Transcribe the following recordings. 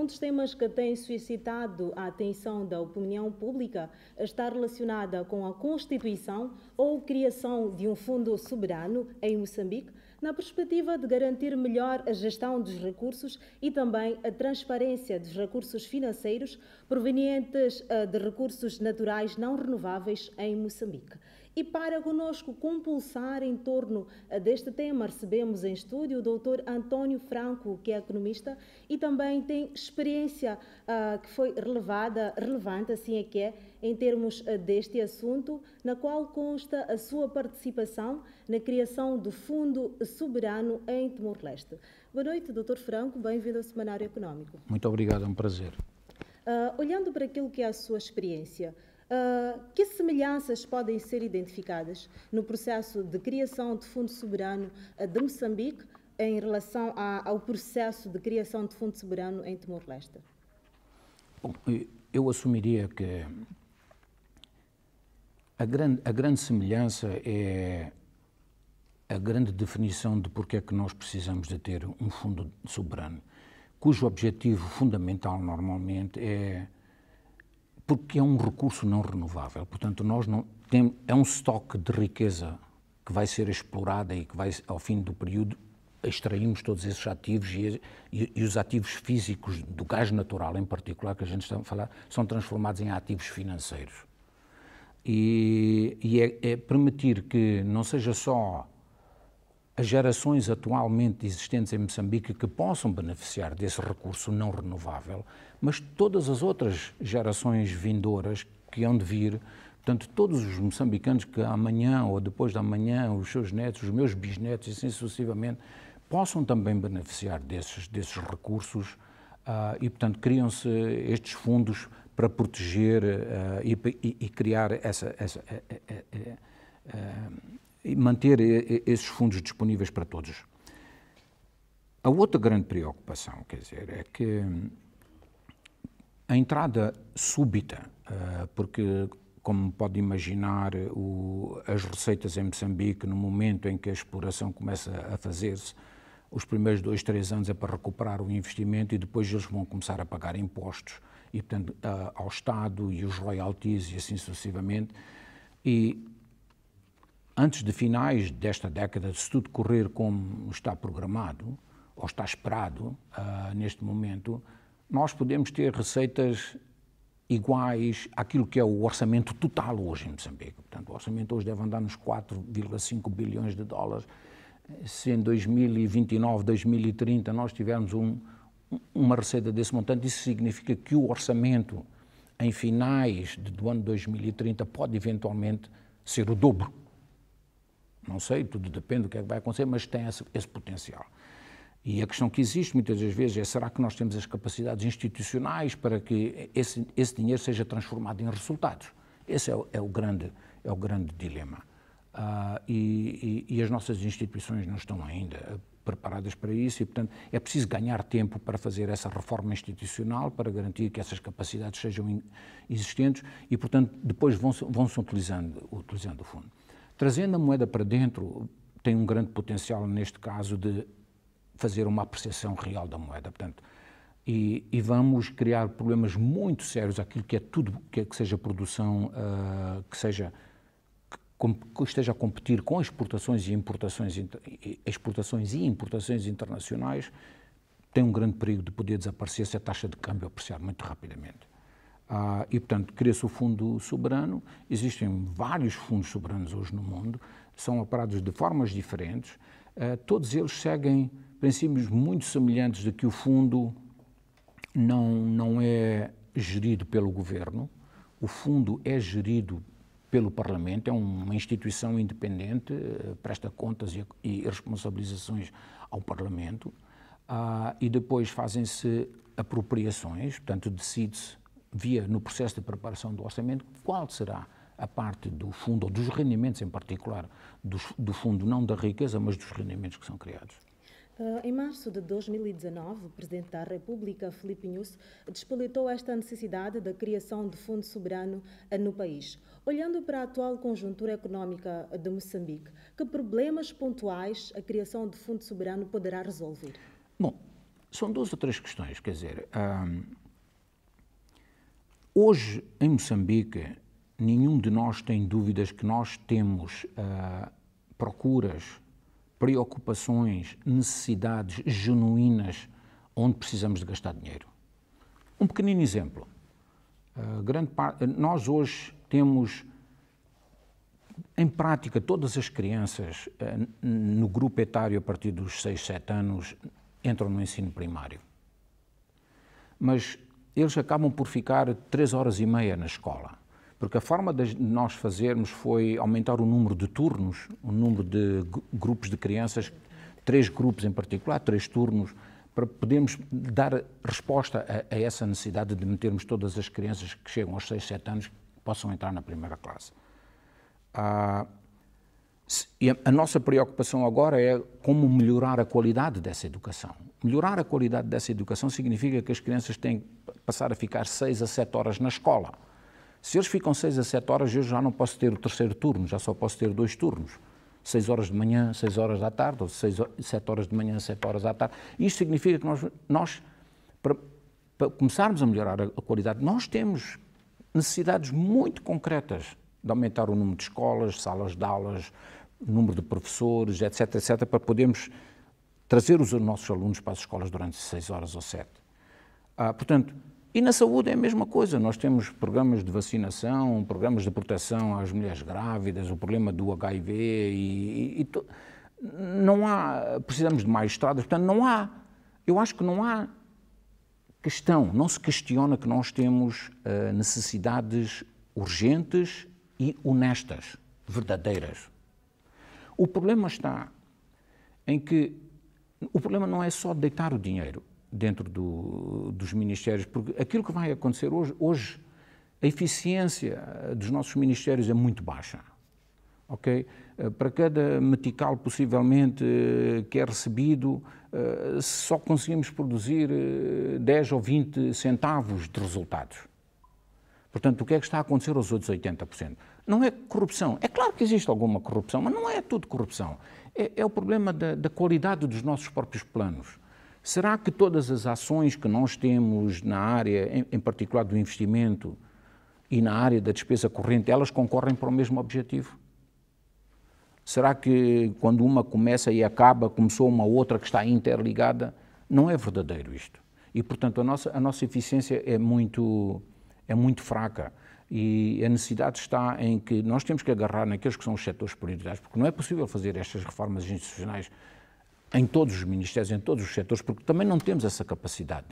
um dos temas que tem suscitado a atenção da opinião pública está relacionada com a constituição ou criação de um fundo soberano em Moçambique, na perspectiva de garantir melhor a gestão dos recursos e também a transparência dos recursos financeiros provenientes de recursos naturais não renováveis em Moçambique. E para conosco compulsar em torno deste tema, recebemos em estúdio o Dr. António Franco, que é economista e também tem experiência que foi relevante, assim é que é, em termos deste assunto, na qual consta a sua participação na criação do Fundo Soberano em Timor-Leste. Boa noite, Dr. Franco, bem-vindo ao Semanário Econômico. Muito obrigado, é um prazer. Olhando para aquilo que é a sua experiência, que semelhanças podem ser identificadas no processo de criação de Fundo Soberano de Moçambique em relação ao processo de criação de Fundo Soberano em Timor-Leste? Bom, eu assumiria que a grande semelhança é a grande definição de porque é que nós precisamos de ter um fundo soberano, cujo objetivo fundamental normalmente é porque é um recurso não renovável. Portanto, nós não temos, é um estoque de riqueza que vai ser explorada e que vai, ao fim do período, extraímos todos esses ativos e os ativos físicos do gás natural, em particular, que a gente está a falar, são transformados em ativos financeiros. E é permitir que não seja só as gerações atualmente existentes em Moçambique que possam beneficiar desse recurso não renovável, mas todas as outras gerações vindouras que hão de vir, portanto, todos os moçambicanos que amanhã ou depois de amanhã, os seus netos, os meus bisnetos e assim sucessivamente, possam também beneficiar desses recursos e, portanto, criam-se estes fundos para proteger e criar e manter esses fundos disponíveis para todos. A outra grande preocupação, quer dizer, é que a entrada súbita, porque, como pode imaginar, as receitas em Moçambique, no momento em que a exploração começa a fazer-se, os primeiros 2, 3 anos é para recuperar o investimento e depois eles vão começar a pagar impostos e, portanto, ao Estado e os royalties e assim sucessivamente. E antes de finais desta década, se tudo correr como está programado, ou está esperado neste momento, nós podemos ter receitas iguais àquilo que é o orçamento total hoje em Moçambique. Portanto, o orçamento hoje deve andar nos 4,5 bilhões de dólares. Se em 2029, 2030 nós tivermos uma receita desse montante, isso significa que o orçamento em finais do ano 2030 pode eventualmente ser o dobro. Não sei, tudo depende do que é que vai acontecer, mas tem esse potencial. E a questão que existe muitas das vezes é: será que nós temos as capacidades institucionais para que esse dinheiro seja transformado em resultados? Esse é o grande dilema. E as nossas instituições não estão ainda preparadas para isso e, portanto, é preciso ganhar tempo para fazer essa reforma institucional, para garantir que essas capacidades sejam existentes e, portanto, depois vão-se utilizando o fundo. Trazendo a moeda para dentro, tem um grande potencial, neste caso, de fazer uma apreciação real da moeda. Portanto, e vamos criar problemas muito sérios àquilo que é tudo que seja produção, que esteja a competir com exportações e importações internacionais, tem um grande perigo de poder desaparecer se a taxa de câmbio apreciar muito rapidamente. E, portanto, cria-se o Fundo Soberano. Existem vários fundos soberanos hoje no mundo, são operados de formas diferentes, todos eles seguem princípios muito semelhantes de que o fundo não é gerido pelo governo, o fundo é gerido pelo Parlamento, é uma instituição independente, presta contas e responsabilizações ao Parlamento, e depois fazem-se apropriações, portanto decide-se no processo de preparação do orçamento, qual será a parte do fundo, ou dos rendimentos em particular, do fundo, não da riqueza, mas dos rendimentos que são criados. Em março de 2019, o Presidente da República, Filipe Nyusi, despoletou esta necessidade da criação de fundo soberano no país. Olhando para a atual conjuntura económica de Moçambique, que problemas pontuais a criação de fundo soberano poderá resolver? Bom, são duas ou três questões, quer dizer, hoje em Moçambique nenhum de nós tem dúvidas que nós temos procuras, preocupações, necessidades genuínas onde precisamos de gastar dinheiro. Um pequenino exemplo, nós hoje temos em prática todas as crianças no grupo etário a partir dos 6, 7 anos entram no ensino primário. Mas eles acabam por ficar 3 horas e meia na escola, porque a forma de nós fazermos foi aumentar o número de turnos, o número de grupos de crianças, 3 grupos em particular, 3 turnos, para podermos dar resposta a essa necessidade de metermos todas as crianças que chegam aos 6, 7 anos que possam entrar na primeira classe. E a nossa preocupação agora é como melhorar a qualidade dessa educação. Melhorar a qualidade dessa educação significa que as crianças têm que passar a ficar 6 a 7 horas na escola. Se eles ficam 6 a 7 horas, eu já não posso ter o terceiro turno, já só posso ter 2 turnos. 6 horas de manhã, 6 horas da tarde, ou 7 horas de manhã, 7 horas da tarde. Isto significa que nós para começarmos a melhorar a qualidade, nós temos necessidades muito concretas de aumentar o número de escolas, salas de aulas, número de professores, etc., etc., para podermos trazer os nossos alunos para as escolas durante 6 horas ou 7. Portanto, e na saúde é a mesma coisa, nós temos programas de vacinação, programas de proteção às mulheres grávidas, o problema do HIV não há, precisamos de mais estradas, portanto eu acho que não há questão, não se questiona que nós temos necessidades urgentes e honestas, verdadeiras. O problema está em que o problema não é só deitar o dinheiro dentro dos ministérios, porque aquilo que vai acontecer hoje a eficiência dos nossos ministérios é muito baixa, ok? Para cada metical possivelmente que é recebido, só conseguimos produzir 10 ou 20 centavos de resultados. Portanto, o que é que está a acontecer aos outros 80%? Não é corrupção. É claro que existe alguma corrupção, mas não é tudo corrupção. É o problema da qualidade dos nossos próprios planos. Será que todas as ações que nós temos na área, em particular do investimento e na área da despesa corrente, elas concorrem para o mesmo objetivo? Será que quando uma começa e acaba, começou uma outra que está interligada? Não é verdadeiro isto. E, portanto, a nossa eficiência é muito fraca. E a necessidade está em que nós temos que agarrar naqueles que são os setores prioritários, porque não é possível fazer estas reformas institucionais em todos os ministérios, em todos os setores, porque também não temos essa capacidade.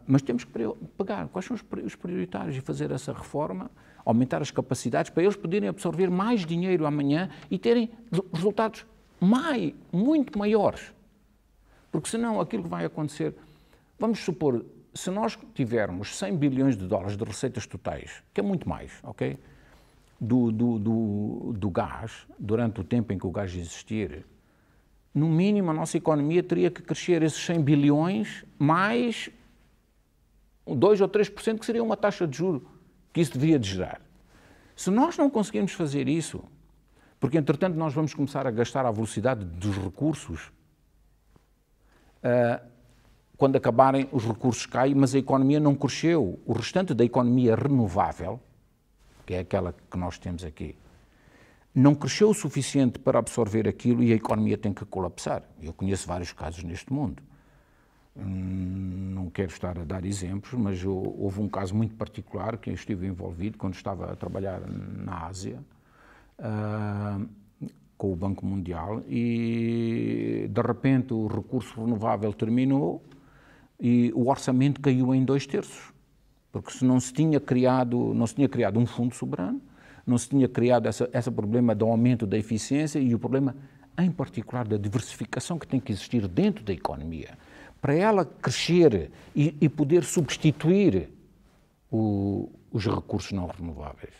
Mas temos que pegar quais são os prioritários e fazer essa reforma, aumentar as capacidades para eles poderem absorver mais dinheiro amanhã e terem resultados muito maiores. Porque senão aquilo que vai acontecer, vamos supor, se nós tivermos 100 bilhões de dólares de receitas totais, que é muito mais, ok? Do gás, durante o tempo em que o gás existir, no mínimo a nossa economia teria que crescer esses 100 bilhões mais 2 ou 3%, que seria uma taxa de juros que isso deveria de gerar. Se nós não conseguirmos fazer isso, porque entretanto nós vamos começar a gastar à velocidade dos recursos, quando acabarem os recursos caem, mas a economia não cresceu. O restante da economia renovável, que é aquela que nós temos aqui, não cresceu o suficiente para absorver aquilo e a economia tem que colapsar. Eu conheço vários casos neste mundo. Não quero estar a dar exemplos, mas houve um caso muito particular que eu estive envolvido quando estava a trabalhar na Ásia, com o Banco Mundial, e de repente o recurso renovável terminou e o orçamento caiu em 2/3, porque se não se tinha criado um fundo soberano, não se tinha criado esse problema do aumento da eficiência e o problema, em particular, da diversificação que tem que existir dentro da economia, para ela crescer e poder substituir os recursos não renováveis.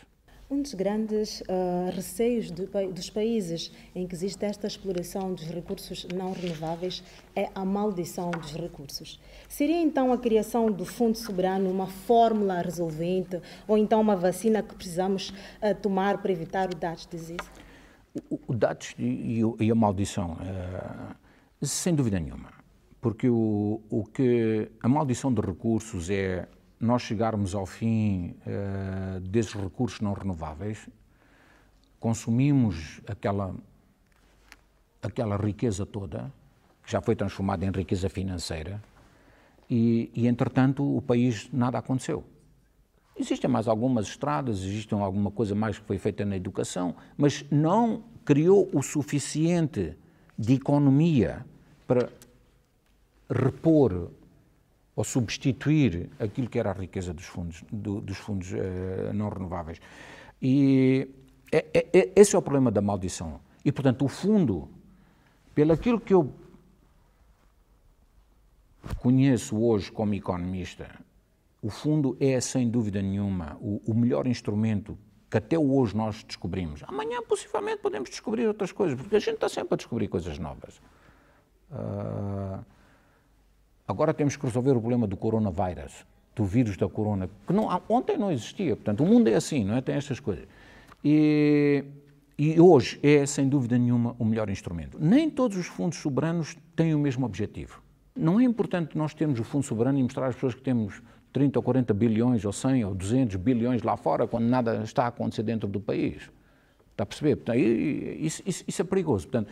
Um dos grandes receios dos países em que existe esta exploração dos recursos não renováveis é a maldição dos recursos. Seria então a criação do Fundo Soberano uma fórmula resolvente ou então uma vacina que precisamos tomar para evitar o Dutch disease? O Dutch e a maldição, sem dúvida nenhuma. porque a maldição de recursos é nós chegarmos ao fim desses recursos não renováveis, consumimos aquela riqueza toda, que já foi transformada em riqueza financeira, e entretanto o país nada aconteceu. Existem mais algumas estradas, existe alguma coisa mais que foi feita na educação, mas não criou o suficiente de economia para repor ou substituir aquilo que era a riqueza dos fundos não renováveis. E esse é o problema da maldição. E, portanto, o fundo, pelo aquilo que eu conheço hoje como economista, o fundo é, sem dúvida nenhuma, o melhor instrumento que até hoje nós descobrimos. Amanhã, possivelmente, podemos descobrir outras coisas, porque a gente está sempre a descobrir coisas novas. Agora temos que resolver o problema do coronavírus, do vírus da corona, que ontem não existia. Portanto, o mundo é assim, não é? Tem estas coisas. E hoje é, sem dúvida nenhuma, o melhor instrumento. Nem todos os fundos soberanos têm o mesmo objetivo. Não é importante nós termos o fundo soberano e mostrar às pessoas que temos 30 ou 40 bilhões, ou 100 ou 200 bilhões lá fora, quando nada está a acontecer dentro do país. Está a perceber? Portanto, isso é perigoso. Portanto,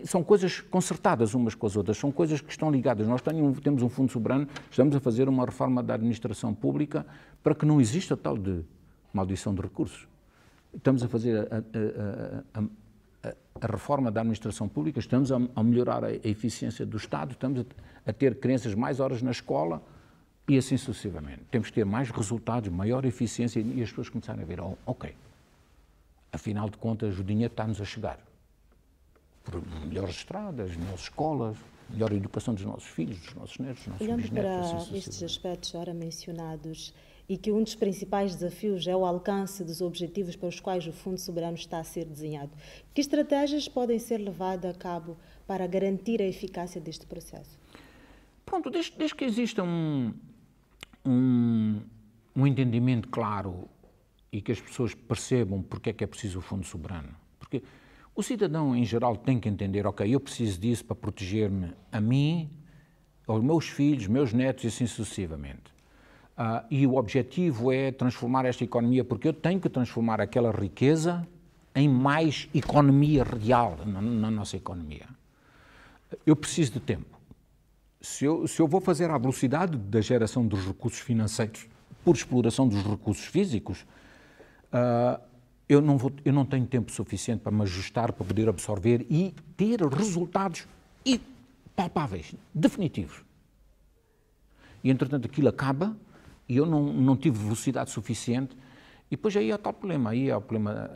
são coisas concertadas umas com as outras, são coisas que estão ligadas. Nós temos um fundo soberano, estamos a fazer uma reforma da administração pública para que não exista tal de maldição de recursos. Estamos a fazer a reforma da administração pública, estamos a melhorar a eficiência do Estado, estamos a ter crianças mais horas na escola e assim sucessivamente. Temos que ter mais resultados, maior eficiência e as pessoas começarem a ver, ok, afinal de contas o dinheiro está-nos a chegar. Por melhores estradas, melhores escolas, melhor educação dos nossos filhos, dos nossos netos, dos nossos bisnetos. Olhando para estes aspectos ora mencionados e que um dos principais desafios é o alcance dos objetivos para os quais o Fundo Soberano está a ser desenhado, que estratégias podem ser levadas a cabo para garantir a eficácia deste processo? Pronto, desde que exista um entendimento claro e que as pessoas percebam porque é que é preciso o Fundo Soberano. Porque o cidadão, em geral, tem que entender, ok, eu preciso disso para proteger-me a mim, aos meus filhos, meus netos e assim sucessivamente. E o objetivo é transformar esta economia, porque eu tenho que transformar aquela riqueza em mais economia real na nossa economia. Eu preciso de tempo. Se eu vou fazer à velocidade da geração dos recursos financeiros por exploração dos recursos físicos, eu não tenho tempo suficiente para me ajustar, para poder absorver e ter resultados palpáveis, definitivos. E, entretanto, aquilo acaba e eu não tive velocidade suficiente e depois aí há tal problema. Aí há o problema,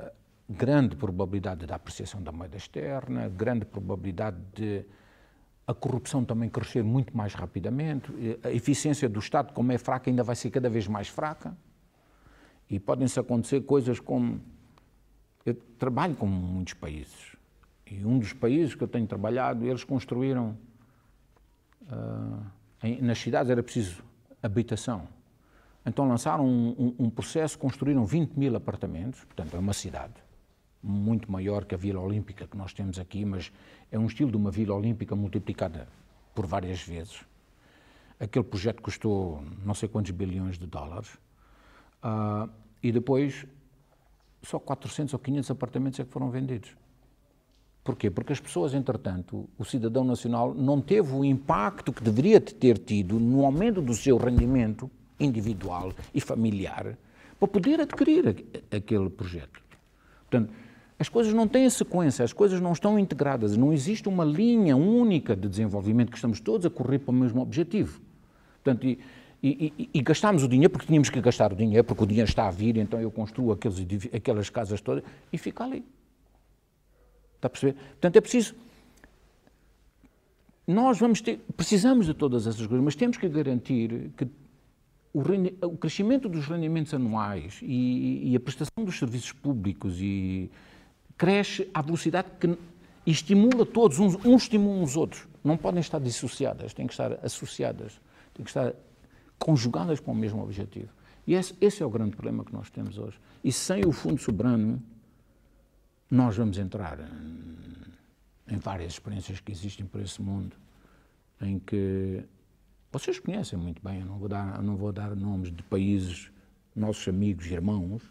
grande probabilidade da apreciação da moeda externa, grande probabilidade de a corrupção também crescer muito mais rapidamente, a eficiência do Estado, como é fraca, ainda vai ser cada vez mais fraca e podem-se acontecer coisas como... Eu trabalho com muitos países e um dos países que eu tenho trabalhado, eles construíram, nas cidades era preciso habitação. Então lançaram um processo, construíram 20 mil apartamentos, portanto é uma cidade muito maior que a Vila Olímpica que nós temos aqui, mas é um estilo de uma Vila Olímpica multiplicada por várias vezes. Aquele projeto custou não sei quantos bilhões de dólares e depois só 400 ou 500 apartamentos é que foram vendidos. Porquê? Porque as pessoas, entretanto, o cidadão nacional não teve o impacto que deveria ter tido no aumento do seu rendimento individual e familiar para poder adquirir aquele projeto. Portanto, as coisas não têm sequência, as coisas não estão integradas, não existe uma linha única de desenvolvimento que estamos todos a correr para o mesmo objetivo. Portanto, e gastámos o dinheiro porque tínhamos que gastar o dinheiro, porque o dinheiro está a vir, então eu construo aquelas casas todas e fica ali. Está a perceber? Portanto, é preciso... Nós precisamos de todas essas coisas, mas temos que garantir que o crescimento dos rendimentos anuais e a prestação dos serviços públicos cresce à velocidade que estimula todos, uns estimulam os outros. Não podem estar dissociadas, têm que estar associadas, têm que estar conjugadas para o mesmo objetivo. E esse é o grande problema que nós temos hoje. E sem o Fundo Soberano, nós vamos entrar em várias experiências que existem por esse mundo em que vocês conhecem muito bem, eu não vou dar nomes de países, nossos amigos, irmãos,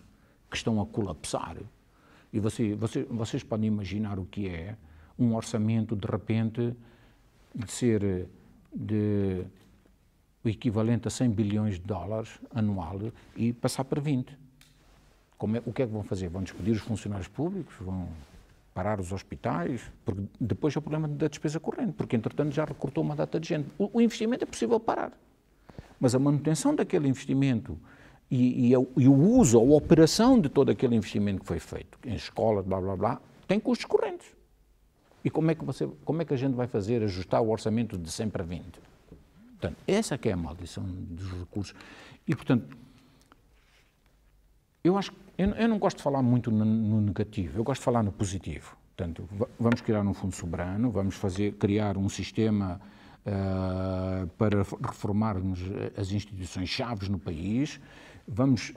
que estão a colapsar. E vocês podem imaginar o que é um orçamento, de repente, de ser o equivalente a 100 bilhões de dólares anual e passar para 20. O que é que vão fazer? Vão despedir os funcionários públicos? Vão parar os hospitais? Porque depois é o problema da despesa corrente, porque entretanto já recortou uma data de gente. O investimento é possível parar, mas a manutenção daquele investimento e o uso, a operação de todo aquele investimento que foi feito, em escolas, blá, blá, blá, tem custos correntes. E como é que a gente vai fazer ajustar o orçamento de 100 para 20? Portanto, essa que é a maldição dos recursos. E, portanto, eu não gosto de falar muito no negativo, eu gosto de falar no positivo. Portanto, vamos criar um fundo soberano, vamos criar um sistema para reformarmos as instituições-chave no país, vamos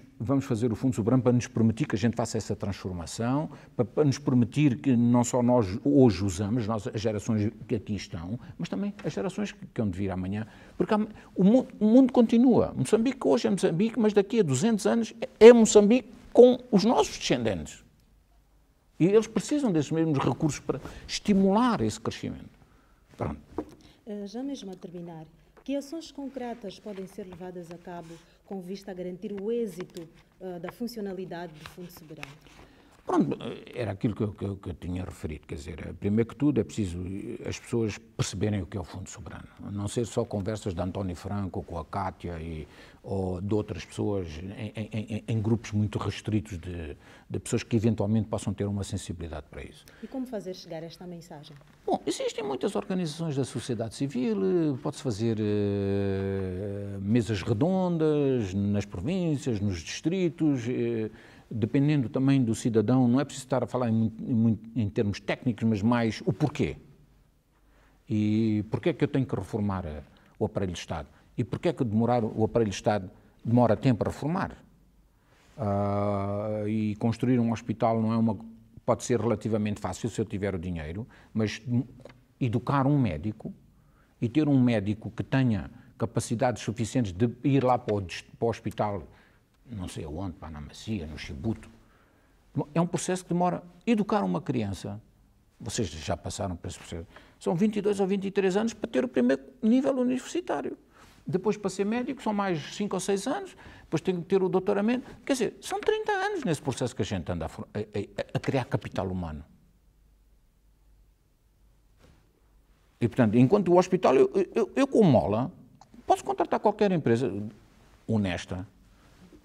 fazer o fundo soberano para nos permitir que a gente faça essa transformação, para nos permitir que não só nós hoje usamos, as gerações que aqui estão, mas também as gerações que hão de vir amanhã, porque o mundo continua. Moçambique hoje é Moçambique, mas daqui a 200 anos é Moçambique com os nossos descendentes. E eles precisam desses mesmos recursos para estimular esse crescimento. Pronto. Já mesmo a terminar, que ações concretas podem ser levadas a cabo com vista a garantir o êxito da funcionalidade do Fundo Soberano? Pronto, era aquilo que eu tinha referido, quer dizer, primeiro que tudo é preciso as pessoas perceberem o que é o Fundo Soberano, não ser só conversas de António Franco com a Cátia ou de outras pessoas em grupos muito restritos de pessoas que eventualmente possam ter uma sensibilidade para isso. E como fazer chegar esta mensagem? Bom, existem muitas organizações da sociedade civil, pode-se fazer mesas redondas nas províncias, nos distritos, dependendo também do cidadão, não é preciso estar a falar em termos técnicos, mas mais o porquê. E porquê é que eu tenho que reformar o aparelho de Estado? E porquê é que o aparelho de Estado demora tempo a reformar? E construir um hospital pode ser relativamente fácil se eu tiver o dinheiro, mas educar um médico e ter um médico que tenha capacidades suficientes de ir lá para o hospital, não sei aonde, para na Macia, no Chibuto, é um processo que demora. Educar uma criança, vocês já passaram por esse processo, são 22 ou 23 anos para ter o primeiro nível universitário. Depois, para ser médico, são mais 5 ou 6 anos, depois tem que ter o doutoramento. Quer dizer, são 30 anos nesse processo que a gente anda a criar capital humano. E, portanto, enquanto o hospital, eu com mola, posso contratar qualquer empresa honesta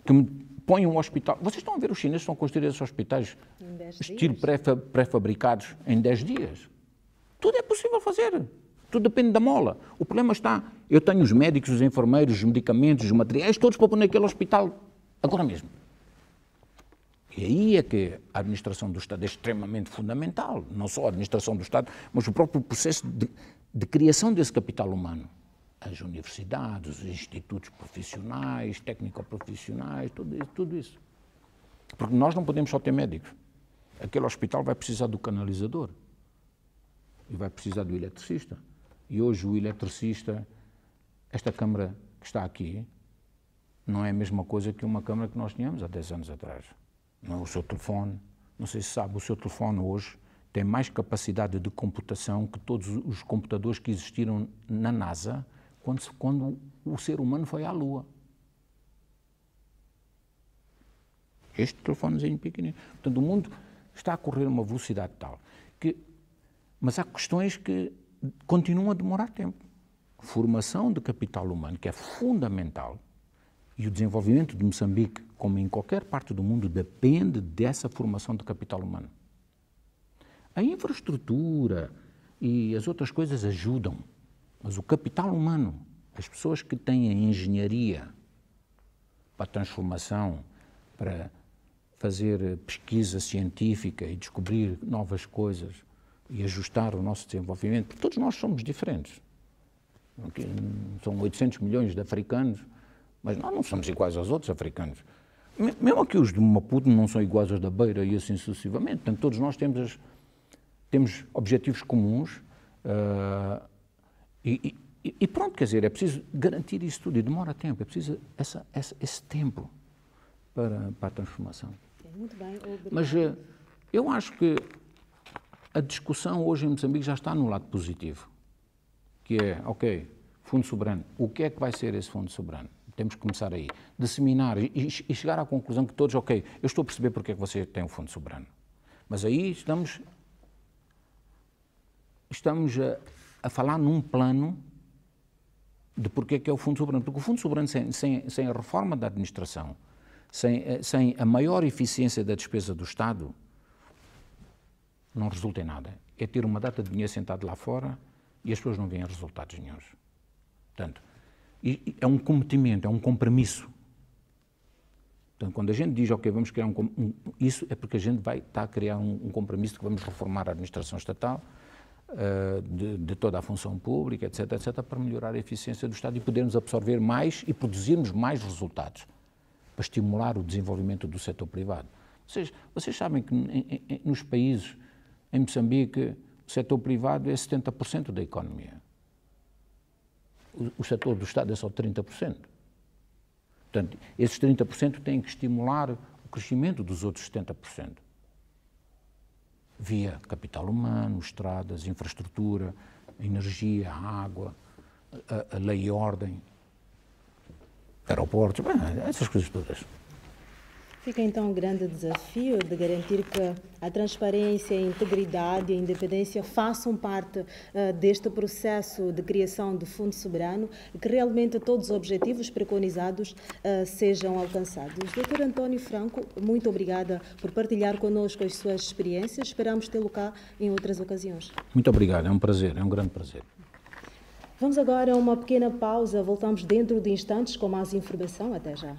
que me ponha um hospital. Vocês estão a ver, os chineses estão a construir esses hospitais estilo pré-fabricados em 10 dias. Tudo é possível fazer. Tudo depende da mola. O problema está, eu tenho os médicos, os enfermeiros, os medicamentos, os materiais, todos para pôr naquele hospital agora mesmo. E aí é que a administração do Estado é extremamente fundamental. Não só a administração do Estado, mas o próprio processo de criação desse capital humano. As universidades, os institutos profissionais, técnico-profissionais, tudo isso. Porque nós não podemos só ter médicos. Aquele hospital vai precisar do canalizador e vai precisar do eletricista. E hoje o eletricista, esta câmara que está aqui, não é a mesma coisa que uma câmara que nós tínhamos há 10 anos atrás. Não é o seu telefone, não sei se sabe, o seu telefone hoje tem mais capacidade de computação que todos os computadores que existiram na NASA quando o ser humano foi à Lua. Este telefonezinho pequenino. Portanto, o mundo está a correr a uma velocidade tal mas há questões que continuam a demorar tempo. Formação de capital humano, que é fundamental, e o desenvolvimento de Moçambique, como em qualquer parte do mundo, depende dessa formação de capital humano. A infraestrutura e as outras coisas ajudam, mas o capital humano, as pessoas que têm a engenharia para a transformação, para fazer pesquisa científica e descobrir novas coisas e ajustar o nosso desenvolvimento, porque todos nós somos diferentes. São 800 milhões de africanos, mas nós não somos iguais aos outros africanos. Mesmo aqui os de Maputo não são iguais aos da Beira e assim sucessivamente. Portanto, todos nós temos objetivos comuns e E pronto, quer dizer, é preciso garantir isso tudo e demora tempo, é preciso esse tempo para a transformação. Muito bem, obrigado. Mas eu acho que a discussão hoje em Moçambique já está no lado positivo, que é, ok, Fundo Soberano, o que é que vai ser esse Fundo Soberano? Temos que começar aí, disseminar e chegar à conclusão que todos, ok, eu estou a perceber porque é que você tem um Fundo Soberano, mas aí estamos a falar num plano de porque é que é o Fundo Soberano, porque o Fundo Soberano sem a reforma da administração, sem a maior eficiência da despesa do Estado, não resulta em nada. É ter uma data de dinheiro sentado lá fora e as pessoas não veem resultados nenhuns. Portanto, é um cometimento, é um compromisso. Portanto, quando a gente diz, ok, vamos criar isso é porque a gente está a criar um compromisso de que vamos reformar a administração estatal, de toda a função pública, etc., etc., para melhorar a eficiência do Estado e podermos absorver mais e produzirmos mais resultados, para estimular o desenvolvimento do setor privado. Vocês sabem que nos países, em Moçambique, o setor privado é 70% da economia. O setor do Estado é só 30%. Portanto, esses 30% têm que estimular o crescimento dos outros 70%. Via capital humano, estradas, infraestrutura, energia, água, a lei e ordem, aeroportos, essas coisas todas. Fica então um grande desafio de garantir que a transparência, a integridade e a independência façam parte deste processo de criação do Fundo Soberano e que realmente todos os objetivos preconizados sejam alcançados. Dr. António Franco, muito obrigada por partilhar connosco as suas experiências. Esperamos tê-lo cá em outras ocasiões. Muito obrigado, é um prazer, é um grande prazer. Vamos agora a uma pequena pausa, voltamos dentro de instantes com mais informação. Até já.